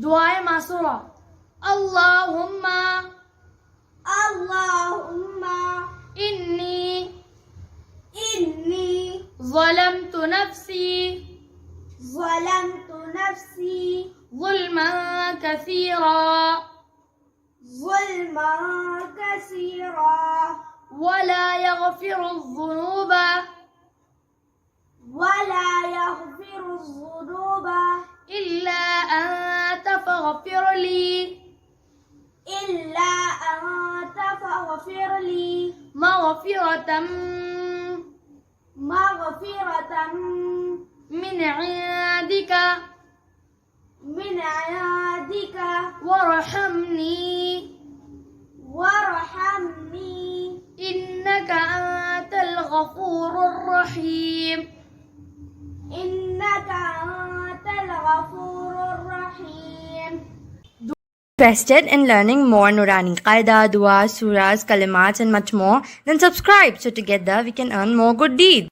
دعاء معصورة. اللهم اللهم إني إني ظلمت نفسي ظلمت نفسي ظلما كثيرا ظلما كثيرا ولا يغفر الذنوب ولا يغفر الذنوب إلا أنت فاغفر لي إلا أنت فاغفر لي مغفرة من عندك من عندك وارحمني إنك أنت الغفور الرحيم. إنك أنت الغفور الرحيم. Interested in learning more Nurani Qaida, Dua, Surahs, Kalimats and much more? Then subscribe so together we can earn more good deeds.